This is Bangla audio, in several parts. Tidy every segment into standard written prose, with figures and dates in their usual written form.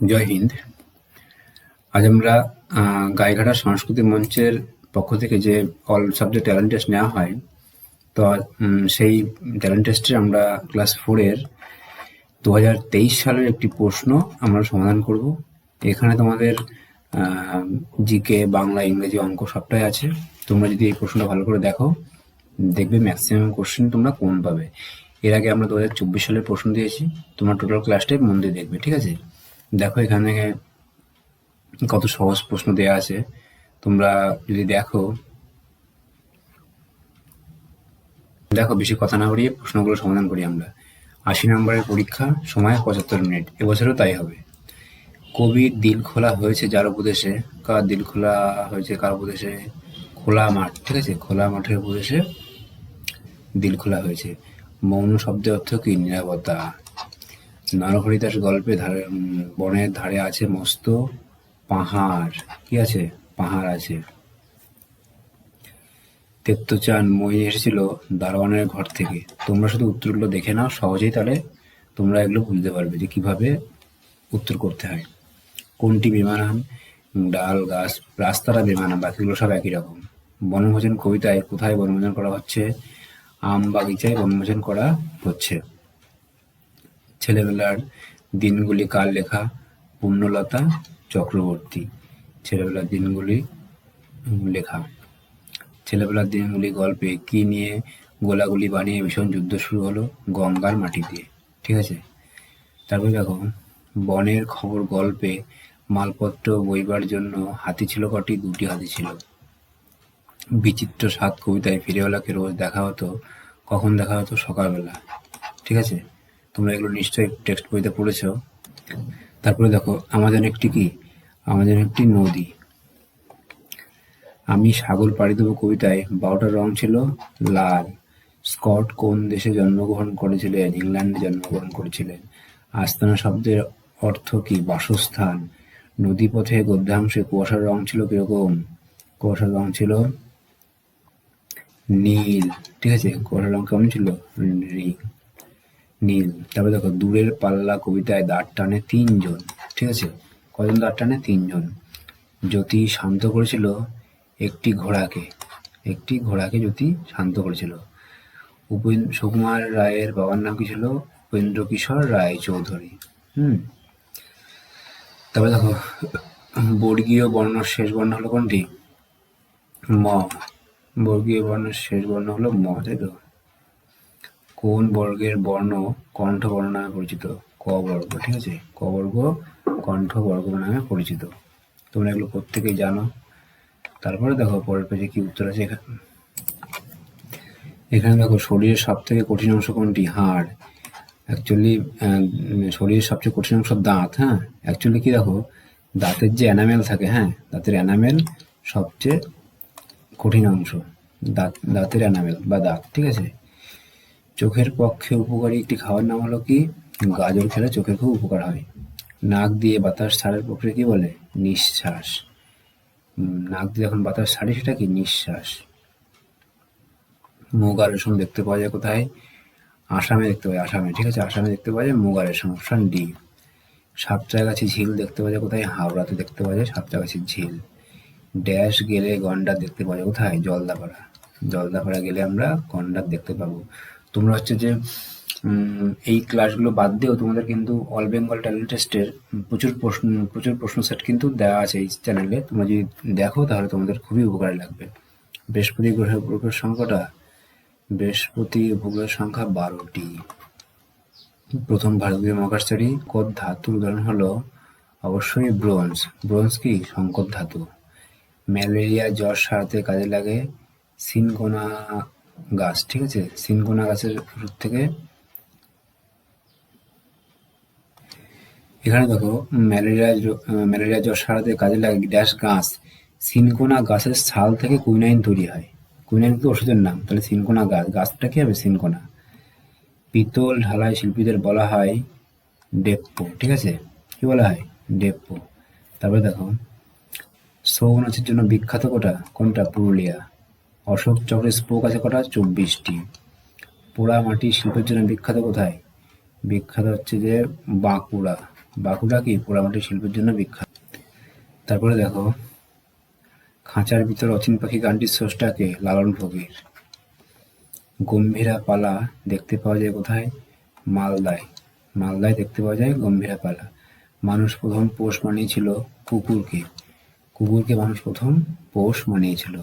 জয় হিন্দ। আজ আমরা গাইঘাটা সাংস্কৃতিক মঞ্চের পক্ষ থেকে যে অল সাবজেক্ট ট্যালেন্ট টেস্ট নেওয়া হয়, তো সেই ট্যালেন্ট টেস্টে আমরা ক্লাস 4-এর 2023 সালের একটি প্রশ্ন আমরা সমাধান করব। এখানে তোমাদের জিকে, বাংলা, ইংরেজি, অঙ্ক সবটাই আছে। তোমরা যদি এই প্রশ্নটা ভালো করে দেখো, দেখবে ম্যাক্সিমাম কোশ্চেন তোমরা কমন পাবে। এর আগে আমরা 2024 সালের প্রশ্ন দিয়েছি, তোমরা টোটাল ক্লাসটাই মন দিয়ে দেখবে, ঠিক আছে? দেখো এখানে কত সহজ প্রশ্ন দেয়া আছে। তোমরা যদি দেখো, বেশি কথা না বাড়িয়ে প্রশ্নগুলো সমাধান করি আমরা। 80 নম্বরের পরীক্ষা, সময় 75 মিনিট। এবছরও তাই হবে। কবির দিল খোলা হয়েছে যার উপদেশে। কার দিল খোলা হয়েছে, কার উপদেশে? খোলা মাঠ, ঠিক আছে? খোলা মাঠের উপদেশে দিল খোলা হয়েছে। মৌন শব্দের অর্থ কি? নীরবতা। নরহরিদাস গল্পে বনের ধারে আছে মস্ত পাহাড়। কি আছে? পাহাড় আছে। তেত্তচান মই এসেছিল দারোয়ানের ঘর থেকে। তোমরা শুধু উত্তরগুলো দেখে নাও, সহজেই তাহলে তোমরা এগুলো বুঝতে পারবে যে কিভাবে উত্তর করতে হয়। কোনটি বেমানান? ডাল, গাছ, রাস্তাটা বেমানান, বাকিগুলো সব একই রকম। বনভোজন কবিতায় কোথায় বনভোজন করা হচ্ছে? আম বাগিচায় বনভোজন করা হচ্ছে। ছেলেবেলার দিনগুলি কার লেখা? পূর্ণলতা চক্রবর্তী। ছেলেবেলার দিনগুলি লেখা। ছেলেবেলার দিনগুলি গল্পে কি নিয়ে গোলাগুলি বানিয়ে ভীষণ যুদ্ধ শুরু হলো? গঙ্গার মাটি দিয়ে, ঠিক আছে? তারপরে দেখো, বনের খবর গল্পে মালপত্র বইবার জন্য হাতি ছিল কটি? 2টি হাতি ছিল। বিচিত্র স্বাদ কবিতায় ফিরেওয়ালাকে রোজ দেখা হতো। কখন দেখা হতো? সকালবেলা, ঠিক আছে? তোমরা এগুলো নিশ্চয়ই টেক্সট বইতে পড়েছ। তারপরে দেখো, আমাজন একটি কি? আমাজন একটি নদী। আমি সাগর পাড়ি দেবো কবিতায় 12টা রং ছিল লাল। স্কট কোন দেশে জন্মগ্রহণ করেছিলেন? ইংল্যান্ডে জন্মগ্রহণ করেছিলেন। আস্তানা শব্দের অর্থ কি? বাসস্থান। নদীপথে গদ্যাংশে কুয়াশার রং ছিল কিরকম? কুয়াশার রং ছিল নীল, ঠিক আছে? কুয়াশার রং কেমন ছিল? নীল। তারপরে দেখো, দূরের পাল্লা কবিতায় দাঁড় টানে 3 জন, ঠিক আছে? কজন দাঁড় টানে? 3 জন। জ্যোতি শান্ত করেছিল একটি ঘোড়াকে। একটি ঘোড়াকে জ্যোতি শান্ত করেছিল। সুকুমার রায়ের বাবার নাম কি ছিল? উপেন্দ্র কিশোর রায় চৌধুরী। তারপরে দেখো, বর্গীয় বর্ণ শেষ বর্ণ হলো কোনটি? ম। বর্গীয় বর্ণের শেষ বর্ণ হলো ম, তাই তো? কোন বর্গের বর্ণ কণ্ঠ বর্ণ নামে পরিচিত? ক বর্গ, ঠিক আছে? ক বর্গ কণ্ঠ বর্গ নামে পরিচিত। তোমরা এগুলো প্রত্যেকেই জানো। তারপরে দেখো পরের পেজে কি উত্তর আছে। এখানে দেখো, শরীরের সব থেকে কঠিন অংশ কোনটি? হাড়। অ্যাকচুয়ালি শরীরের সবচেয়ে কঠিন অংশ দাঁত। হ্যাঁ, অ্যাকচুয়ালি কি দেখো, দাঁতের যে এনামেল থাকে, হ্যাঁ, দাঁতের এনামেল সবচেয়ে কঠিন অংশ। দাঁতের এনামেল বা দাঁত, ঠিক আছে? চোখের পক্ষে উপকারী একটি খাওয়ার নাম হলো কি? গাজর খেলে চোখের খুব উপকার হয়। নাক দিয়ে বাতাস ছাড়ার প্রক্রিয়া কি বলে? নিঃশ্বাস। নাক দিয়ে যখন বাতাস ছাড়ি সেটা কি? নিঃশ্বাস। মুগা রেশম দেখতে পাওয়া যায় কোথায়? আসামে দেখতে পাওয়া যায়। আসামে, ঠিক আছে? আসামে দেখতে পাওয়া যায় মুগা রেশম। Option D. সাতটাগাছি ঝিল দেখতে পাওয়া যায় কোথায়? হাওড়াতে দেখতে পাওয়া যায় সাতটাগাছির ঝিল। ড্যাশ গেলে গন্ডার দেখতে পাওয়া যায় কোথায়? জলদাপাড়া। জলদাপাড়া গেলে আমরা গন্ডার দেখতে পাবো। তোমরা হচ্ছে যে এই ক্লাসগুলো বাদ দিয়েও তোমাদের কিন্তু অল বেঙ্গল ট্যালেন্ট টেস্টের প্রচুর প্রশ্ন সেট কিন্তু দেওয়া আছে এই চ্যানেলে। তোমরা যদি দেখো তাহলে তোমাদের খুবই উপকারে লাগবে। বৃহস্পতি গ্রহের সংখ্যাটা? বৃহস্পতি উপগ্রহের সংখ্যা 12টি। প্রথম ভারতীয় মহাকাশচারী কোন ধাতুর উদাহরণ হলো? অবশ্যই ব্রোঞ্জ। ব্রোঞ্জ কি? সংকর ধাতু। ম্যালেরিয়া জ্বর সারাতে কাজে লাগে সিনকোনা গাছ, ঠিক আছে? সিনকোনা গাছের ওষুধ থেকে। এখানে দেখো, ম্যালেরিয়া জ্বর সারাতে কাজে লাগে ড্যাশ গাছ। সিনকোনা গাছের ছাল থেকে কুইনাইন তৈরি হয়। কুইনাইন কিন্তু ওষুধের নাম, তাহলে সিনকোনা গাছ। গাছটা কি হবে? সিনকোনা। পিতল ঢালাই শিল্পীদের বলা হয় ডেপ্পো, ঠিক আছে? কি বলা হয়? ডেপ্পো। তারপরে দেখো, ছৌ নাচের জন্য বিখ্যাত কোনটা? পুরুলিয়া। অশোক চক্রের স্পোক আছে কটা? 24টি। পোড়া মাটির শিল্পের জন্য বিখ্যাত কোথায়? বিখ্যাত হচ্ছে যে বাঁকুড়া। বাঁকুড়া কি পোড়ামাটির শিল্পের জন্য বিখ্যাত। তারপরে দেখো, খাঁচার ভিতর অচিন পাখি গানটির স্রষ্টাকে লালন ফকির। গম্ভীরা পালা দেখতে পাওয়া যায় কোথায়? মালদায়। মালদায় দেখতে পাওয়া যায় গম্ভীরা পালা। মানুষ প্রথম পোষ মানিয়েছিল কুকুরকে। কুকুরকে মানুষ প্রথম পোষ মানিয়েছিল।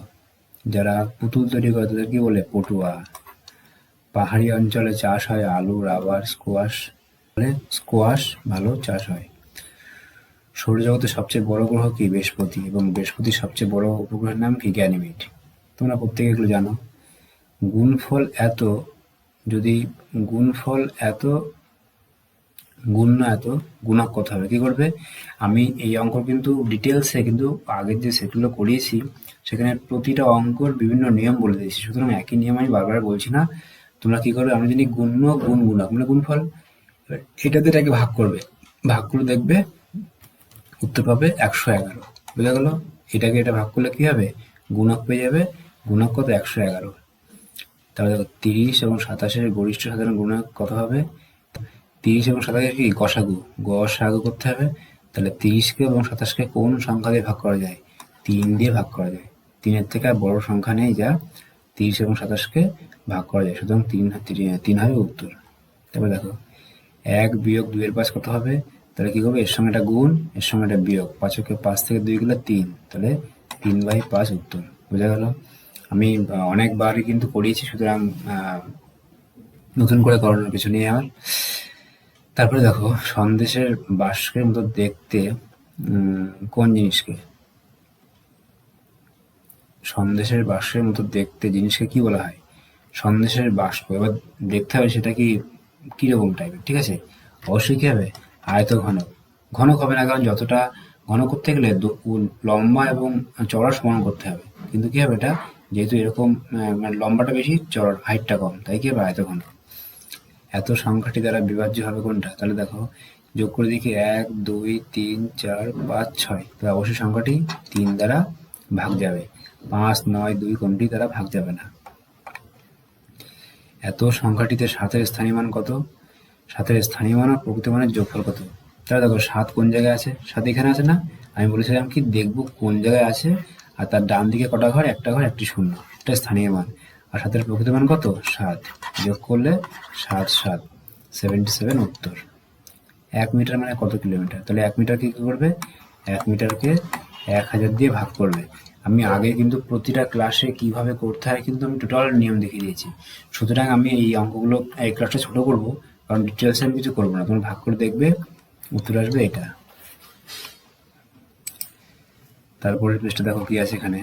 যারা পুতুল তৈরি করে তাদের কি বলে? পটুয়া। পাহাড়ি অঞ্চলে চাষ হয় আলু, রাবার, স্কোয়াশ। স্কোয়াশ ভালো চাষ হয়। সৌরজগতের সবচেয়ে বড় গ্রহ কি? বৃহস্পতি। এবং বৃহস্পতির সবচেয়ে বড় উপগ্রহের নাম কি? গ্যানিমিড। তোমরা প্রত্যেকে এগুলো জানো। গুণফল এত, যদি গুণফল এত, গুণ না এত, গুণক কত হবে? কি করবে? আমি এই অঙ্ক কিন্তু ডিটেলসে কিন্তু আগের যে সেটগুলো করিয়েছি সেখানে প্রতিটা অঙ্কর বিভিন্ন নিয়ম বলে দিয়েছি, সুতরাং একই নিয়ম আমি বারবার বলছি না। তোমরা কি করবে? আমরা জানি গুণ্য গুণ গুণক মানে গুণফল, এটাতে এটাকে ভাগ করবে, ভাগ করে দেখবে উত্তর পাবে 111। বোঝা গেল? এটাকে এটা ভাগ করলে কি হবে? গুণক পেয়ে যাবে। গুণক কত? 111। তাহলে দেখো 30 এবং 27-এর গরিষ্ঠ সাধারণ গুণক কত হবে? 30 এবং 27 কি? গসাগু। গসাগু করতে হবে। তাহলে 30কে এবং 27কে কোন সংখ্যা দিয়ে ভাগ করা যায়? 3 দিয়ে ভাগ করা যায়। 3-এর থেকে আর বড় সংখ্যা নেই যা 30 এবং 27কে ভাগ করা যায়, সুতরাং 3 হবে উত্তর। তারপরে দেখো 1 বিয়োগ 2-এর 5 কত হবে? তাহলে কি করবে? এর সঙ্গে একটা গুণ, এর সঙ্গে একটা বিয়োগ। 5 থেকে 2 গেলে 3, তাহলে 3/5 উত্তর। বোঝা গেল? আমি অনেকবারই কিন্তু করিয়েছি, সুতরাং নতুন করে করানোর কিছু নেই আমার। তারপরে দেখো, সন্দেশের বাষ্পের মতো দেখতে কোন জিনিসকে? সন্দেশের বাষ্পের মতো দেখতে জিনিসকে কি বলা হয়? সন্দেশের বাষ্প। এবার দেখতে হবে সেটা কি কিরকম টাইপের, ঠিক আছে? অবশ্যই কি হবে? আয়ত ঘনক। ঘনক হবে না, কারণ যতটা ঘন করতে গেলে লম্বা এবং চওড়া সমান করতে হবে, কিন্তু কি হবে এটা যেহেতু এরকম মানে লম্বাটা বেশি, চওড়ার হাইটটা কম, তাই কি হবে? আয়ত ঘনক। এত সংখ্যাটি দ্বারা বিভাজ্য হবে কোনটা? তাহলে দেখো যোগ করে দেখি 1 2 3 4 5 6, তাহলে অবশ্যই সংখ্যাটি 3 দ্বারা ভাগ যাবে। 5 9 2 কোনটি দ্বারা ভাগ যাবে না। এত সংখ্যাটিতে 7-এর স্থানীয় মান কত? 7-এর স্থানীয় মান আর প্রকৃত মানের যোগফল কত? তাহলে দেখো 7 কোন জায়গায় আছে? 7 এখানে আছে না? আমি বলেছিলাম কি দেখবো কোন জায়গায় আছে, আর তার ডান দিকে কটা ঘর? একটা ঘর, একটি শূন্য, এটা স্থানীয় মান। আর 7-এর প্রকৃত মান কত? 7। যোগ করলে 7 7 77 উত্তর। 1 মিটার মানে কত কিলোমিটার? তাহলে 1 মিটারকে কি করবে? 1 মিটারকে 1000 দিয়ে ভাগ করবে। আমি আগে কিন্তু প্রতিটা ক্লাসে কিভাবে করতে হয় কিন্তু আমি টোটাল নিয়ম দেখিয়ে দিয়েছি, সুতরাং আমি এই অঙ্কগুলো এই ক্লাসটা ছোট করব, কারণ ডিটেলসে আমি কিছু করবো না। তোমরা ভাগ করে দেখবে উত্তর আসবে এটা। তারপরের পেজটা দেখো কি আছে এখানে।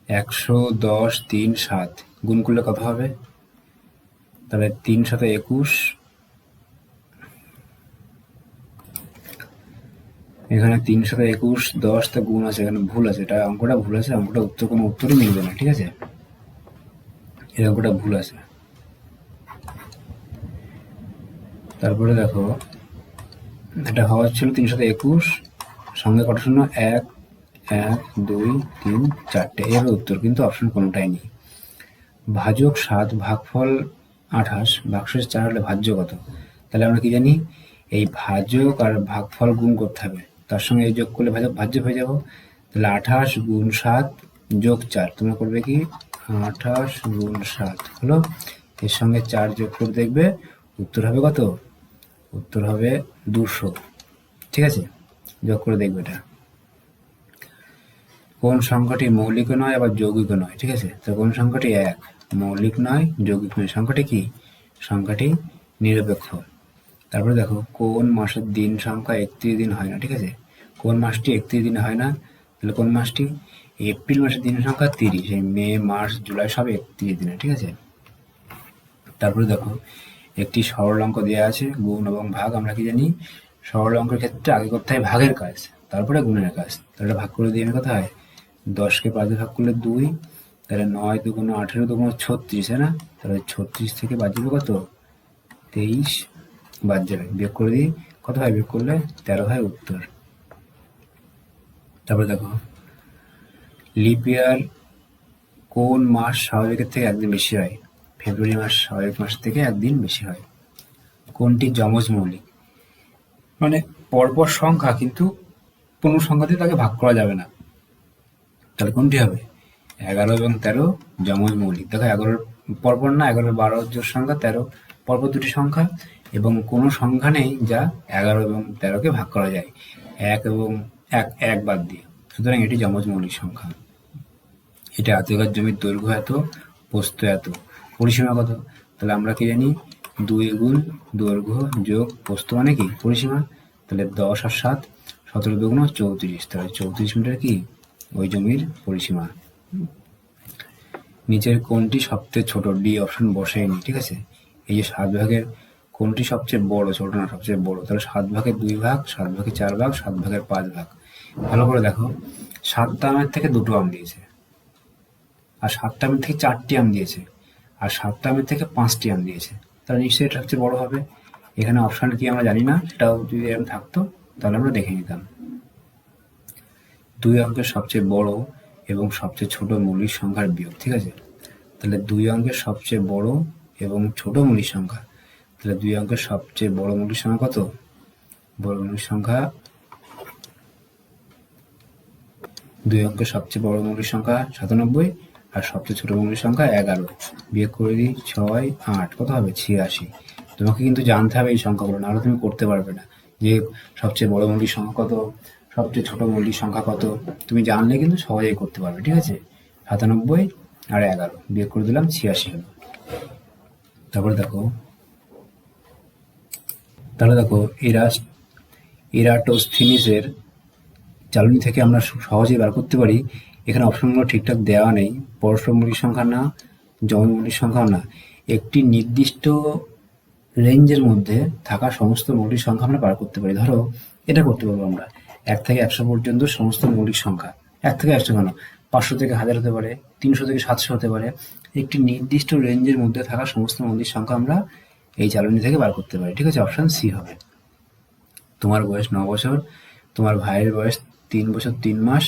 110 3 7 গুণ করলে কত হবে? তাহলে 3 7 21। এখানে 3 7 21, 10 টা গুণ আছে, এখানে ভুল আছে, এটা অঙ্কটা ভুল আছে, অঙ্কটা উত্তর কোনো উত্তরই মিলবে না, ঠিক আছে? এই অঙ্কটা ভুল আছে। তারপরে দেখো এটা হওয়ার ছিল 3 7 21, সঙ্গে কত শূন্য? 1 1 2 3 4টে, এর উত্তর, কিন্তু অপশন কোনোটাই নেই। ভাজক 7 ভাগফল 28, ভাগশেষ 4 হলে ভাজ্য কত? তাহলে আমরা কি জানি? এই ভাজক আর ভাগফল গুণ করতে হবে, তার সঙ্গে এই যোগ করলে ভাজ্য হয়ে যাব। তাহলে 28 গুণ 7 যোগ 4, তোমরা করবে কি? 28 গুণ 7 হলো, এর সঙ্গে 4 যোগ করে দেখবে উত্তর হবে কত? উত্তর হবে 200, ঠিক আছে? যোগ করে দেখবে এটা। কোন সংখ্যাটি মৌলিক নয় আবার যৌগিক নয়? ঠিক আছে, তো কোন সংখ্যাটি? 1 মৌলিক নয়, যৌগিক নয়, সংখ্যাটি কি? সংখ্যাটি নিরপেক্ষ। তারপরে দেখো কোন মাসের দিন সংখ্যা 31 দিন হয় না? ঠিক আছে, কোন মাসটি 31 দিন হয় না? তাহলে কোন মাসটি? এপ্রিল মাসের দিন সংখ্যা 30, এই মে মার্চ জুলাই সব 31 দিনে, ঠিক আছে? তারপরে দেখো একটি সরল অঙ্ক দেওয়া আছে, গুণ এবং ভাগ। আমরা কি জানি? সরল অঙ্কের ক্ষেত্রে আগে করতে হয় ভাগের কাজ, তারপরে গুণের কাজ। তাহলে ভাগ করে দিয়ে আমি কথা হয় 10কে 5 দিয়ে ভাগ করলে 2, তাহলে 9 2 18 2 36, হ্যাঁ না? তাহলে 36 থেকে বাদ যাবে কত? 23 বাদ যাবে, বিয়োগ করে দিই কত হয়? বিয়োগ করলে 13 হয় উত্তর। তারপরে দেখো লিপ ইয়ার কোন মাস স্বাভাবিকের থেকে একদিন বেশি হয়? ফেব্রুয়ারি মাস স্বাভাবিক মাস থেকে একদিন বেশি হয়। কোনটি যমজ মৌলিক? মানে পরপর সংখ্যা, কিন্তু কোনো সংখ্যা দিয়ে তাকে ভাগ করা যাবে না। তাহলে কোনটি হবে? 11 এবং 13 যমজ মৌলিক। দেখো 11 পরপর না, 11 12 জোড় সংখ্যা, 13 পরপর দুটি সংখ্যা, এবং কোনো সংখ্যা নেই যা 11 এবং 13কে ভাগ করা যায় এক এবং এক বাদ দিয়ে। সুতরাং এটি যমজ মৌলিক সংখ্যা। এটা এত একর জমির দৈর্ঘ্য এত, প্রস্থ এত, পরিসীমা কত? তাহলে আমরা কি জানি? 2 গুণ দৈর্ঘ্য যোগ প্রস্থ মানে কি? পরিসীমা। তাহলে 10 আর 7, 17 দুগুণ 34। তাহলে 34 মিটার কি ওই জমির পরিসীমা। নিচের কোনটি সবচেয়ে ছোট? ডি অপশন বসেনি, ঠিক আছে। এই যে 7 ভাগের কোনটি সবচেয়ে বড়? ছোট না, সবচেয়ে বড়। তাহলে 7 ভাগের 2 ভাগ, 7 ভাগের 4 ভাগ, 7 ভাগের 5 ভাগ। ভালো করে দেখো, 7টা আমের থেকে 2টো আম দিয়েছে, আর 7টা আমের থেকে 4টি আম দিয়েছে, আর 7টা আমের থেকে 5টি আম দিয়েছে। তাহলে নিশ্চয়ই এটা সবচেয়ে বড় হবে। এখানে অপশন কি আমরা জানি না, সেটাও যদি এরকম থাকতো তাহলে আমরা দেখে নিতাম। 2 অঙ্কের সবচেয়ে বড় এবং সবচেয়ে ছোট মৌলিক সংখ্যার বিয়োগ, ঠিক আছে। তাহলে 2 অঙ্কের সবচেয়ে বড় এবং ছোট মৌলিক সংখ্যা, তাহলে 2 অঙ্কের সবচেয়ে বড় মৌলিক সংখ্যা কত? বড় মৌলিক সংখ্যা 2 অঙ্কের সবচেয়ে বড় মৌলিক সংখ্যা 97, আর সবচেয়ে ছোট মৌলিক সংখ্যা 11। বিয়োগ করে দিই 6 8, কত হবে? 86। তোমাকে কিন্তু জানতে হবে এই সংখ্যাগুলো, নাহলে তুমি করতে পারবে না। যে সবচেয়ে বড় মৌলিক সংখ্যা কত, সবচেয়ে ছোট মৌলিক সংখ্যা কত, তুমি জানলে কিন্তু সহজেই করতে পারবে, ঠিক আছে। 97 আর 11 বিয়োগ করে দিলাম, 86 হলো। তারপরে দেখো, তাহলে দেখো এরাটোস্থিনিসের চালনী থেকে আমরা সহজেই বার করতে পারি। এখানে অপশনগুলো ঠিকঠাক দেওয়া নেই। পরস্পর মৌলিক সংখ্যা না, যমজ মৌলিক সংখ্যাও না, একটি নির্দিষ্ট রেঞ্জের মধ্যে থাকা সমস্ত মৌলিক সংখ্যা আমরা বার করতে পারি। ধরো এটা করতে পারবো আমরা, 1 থেকে 100 পর্যন্ত সমস্ত মৌলিক সংখ্যা। 1 থেকে 100 কেন, 500 থেকে 1000 হতে পারে, 300 থেকে 700 হতে পারে। একটি নির্দিষ্ট রেঞ্জের মধ্যে থাকা সমস্ত মৌলিক সংখ্যা আমরা এই চালনী থেকে বার করতে পারি, ঠিক আছে। অপশন সি হবে। তোমার বয়স 9 বছর, তোমার ভাইয়ের বয়স 3 বছর 3 মাস।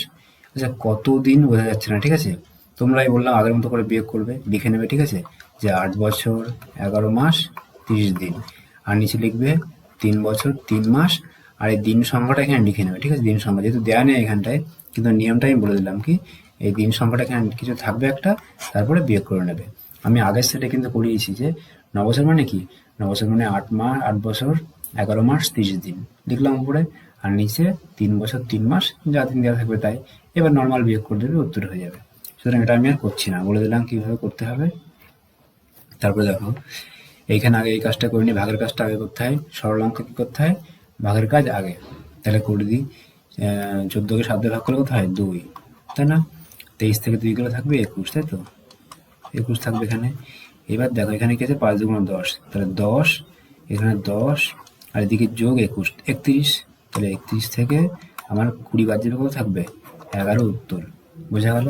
আচ্ছা, কতদিন বোঝা যাচ্ছে না, ঠিক আছে। তোমরাই বললাম আগের মতো করে বিয়োগ করবে, লিখে নেবে, ঠিক আছে। যে 8 বছর 11 মাস 30 দিন, আর নিচে লিখবে 3 বছর 3 মাস, আর এই দিন সংখ্যাটা এখানে লিখে নেবে, ঠিক আছে। দিন সংখ্যা যেহেতু দেওয়া নেই এখানটায়, কিন্তু নিয়মটা আমি বলে দিলাম কি, এই দিন সংখ্যাটা এখানে কিছু থাকবে একটা, তারপরে বিয়োগ করে নেবে। আমি আগের সেটে কিন্তু করিয়েছি যে 9 বছর মানে কি, 9 বছর মানে 8 বছর 11 মাস 30 দিন লিখলাম উপরে, আর নিচে 3 বছর 3 মাস, যা দিন দেওয়া থাকবে তাই। এবার নর্মাল বিয়োগ করে দেবে, উত্তর হয়ে যাবে। সুতরাং এটা আমি আর করছি না, বলে দিলাম কিভাবে করতে হবে। তারপরে দেখো, এইখানে আগে এই কাজটা করে নি, ভাগের কাজটা আগে করতে হয়, সরল অঙ্ক কি করতে হয়, ভাগের কাজ আগে। তাহলে করে দিই, 14কে 7 দিয়ে ভাগ করলে কত হয়? 2, তাই না। 23 থেকে 2 গেলে থাকবে 21, তাই তো, 21 থাকবে এখানে। এবার দেখো এখানে কি আছে, 5 দুগুণ 10, তাহলে 10, এখানে 10, আর এদিকে যোগ 21, 31। তাহলে 31 থেকে আমার 20 বাদ দিলে কত থাকবে? 11 উত্তর। বোঝা গেল?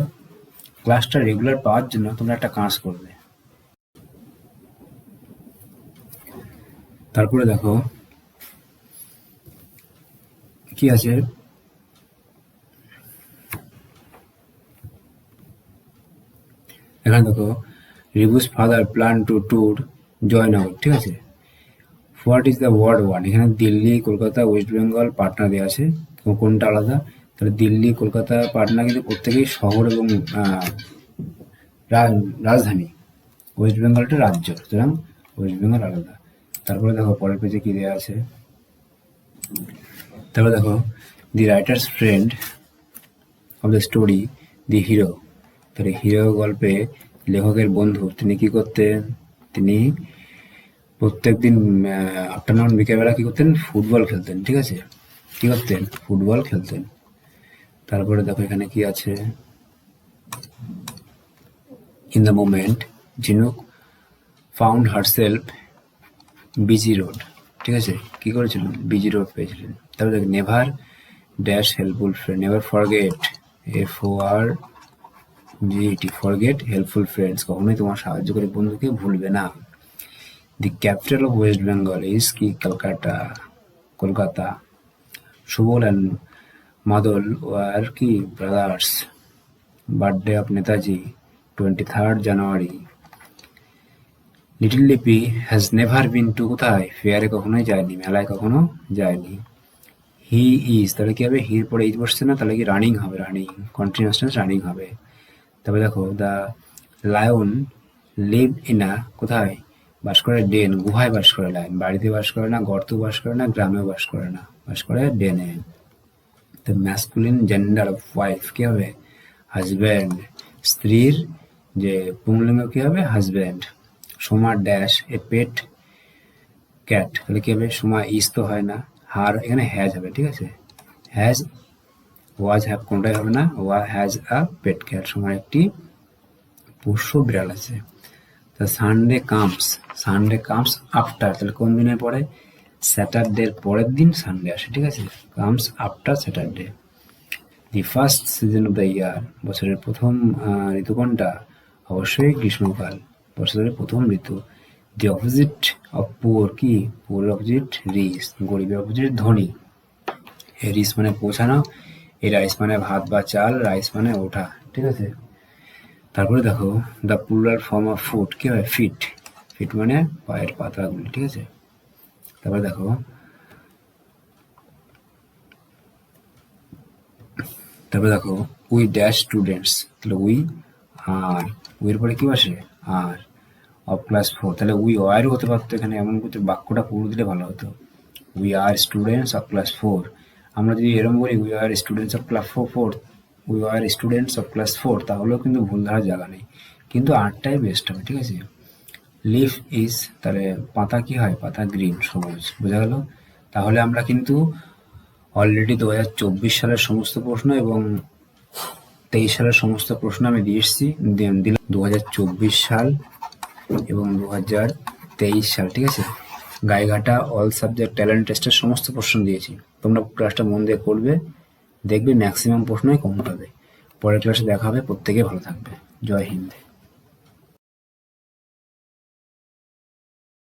ক্লাসটা রেগুলার পাওয়ার জন্য তোমরা একটা কাজ করবে। তারপরে দেখো কি আছে, এখানে দেখো, রিবুস father plan to tour Joynagar, ঠিক আছে। What is the word one? এখানে দিল্লি, কলকাতা, ওয়েস্ট বেঙ্গল, পাটনা দেওয়া আছে, কোনটা আলাদা? তাহলে দিল্লি, কলকাতা, পাটনা কিন্তু প্রত্যেকেই শহর এবং রাজধানী। ওয়েস্ট বেঙ্গলটা রাজ্য, সুতরাং ওয়েস্ট বেঙ্গল আলাদা। তারপরে দেখো পরের পেজে কি দেওয়া আছে, তারপরে দেখো, the writer's friend of the story, the hero. তাহলে হিরো গল্পে লেখকের বন্ধু, তিনি কি করতেন? তিনি প্রত্যেকদিন আফটারনুন, বিকেলবেলা কি করতেন? ফুটবল খেলতেন, ঠিক আছে। কি করতেন? ফুটবল খেলতেন। তারপরে দেখো এখানে কি আছে, ইন দ্য মোমেন্ট ঝিনুক ফাউন্ড হারসেলফ বিজি রোড, ঠিক আছে। কি করেছিলেন? বিজি রোড পেয়েছিলেন। তারপরে দেখ, never dash helpful friend, never forget, FORGET, forget helpful friends, কখনোই তোমার সাহায্যকারী বন্ধুকে ভুলবে না। দি capital of West Bengal is কি? কলকাতা, কলকাতা। সুবল অ্যান্ড মাদল ওয়ার কি? Brothers. Birthday of Netaji 23rd January। Little লিপি হ্যাজ নেভার বিন টু কোথায়, ফেয়ারে কখনোই যায়নি, মেলায় কখনো যায়নি। হি ইজ, তাহলে কি হবে, হির পরে ইজ বসছে না, তাহলে কি রানিং হবে, রানিং, কন্টিনিউয়াস টেন্স রানিং হবে। তারপরে দেখো the lion live in a, কোথায় বাস করে, ডেন, গুহায় বাস করে। লায়ন বাড়িতে বাস করে না, গর্ত বাস করে না, গ্রামেও বাস করে না, বাস করে ডেনে। তো ম্যাসকুলিন জেন্ডার অফ ওয়াইফ কি হবে, হাজব্যান্ড, স্ত্রীর যে পুংলিঙ্গ কি হবে, husband. Soma dash a pet cat, তাহলে কি হবে, সোমা ইজ তো হয় না, হার এখানে হ্যাজ হবে, ঠিক আছে, হ্যাজ, ওয়াজ হ্যাভ কোনটাই হবে না, হ্যাজ আ পেট ক্যাট, সোমার একটি পোষ্য বিড়াল আছে। তা Sunday comes, Sunday comes after, তাহলে কোন দিনের পরে, স্যাটারডের পরের দিন সানডে আসে, ঠিক আছে, comes after Saturday. The first season of the year, বছরের প্রথম ঋতু কোনটা, অবশ্যই গ্রীষ্মকাল, বছরের প্রথম ঋতু। দি অপোজিট অফ পুয়ার কি, পুয়ার অপোজিট রিচ, গরিবের অপোজিট ধনী। রিচ মানে পৌঁছানো, এই রাইস মানে ভাত বা চাল, রাইস মানে ওঠা, ঠিক আছে। তারপরে দেখো the plural form of foot কি হয়, ফিট, ফিট মানে পায়ের পাতাগুলি, ঠিক আছে। তারপরে দেখো উই ড্যাশ স্টুডেন্টস, তাহলে উই আর, উইয়ের পরে কি বসে, আর, অফ ক্লাস 4, তাহলে উই ওয়ারও হতে পারতো এখানে, এমন করতে বাক্যটা পুরো দিলে ভালো হতো, we are students of class 4। আমরা যদি এরকম বলি we are students of class 4, we are students of class 4, তাহলেও কিন্তু ভুল ধরার জায়গা নেই, কিন্তু আরটাই বেস্ট হবে, ঠিক আছে। লিফ ইজ, তাহলে পাতা কি হয়, পাতা গ্রিন, সবুজ, বোঝা গেল। তাহলে আমরা কিন্তু অলরেডি 2024 সালের সমস্ত প্রশ্ন এবং 23 সালের সমস্ত প্রশ্ন আমি দিয়ে এসেছি, দিলাম 2024 সাল এবং 2023 সাল, ঠিক আছে। গাইঘাটা অল সাবজেক্ট ট্যালেন্ট টেস্টের সমস্ত প্রশ্ন দিয়েছি, তোমরা ক্লাসটা মন দিয়ে করবে, দেখবে ম্যাক্সিমাম প্রশ্নই কম পাবে। পরের ক্লাসে দেখা হবে, প্রত্যেকে ভালো থাকবে, জয় হিন্দ।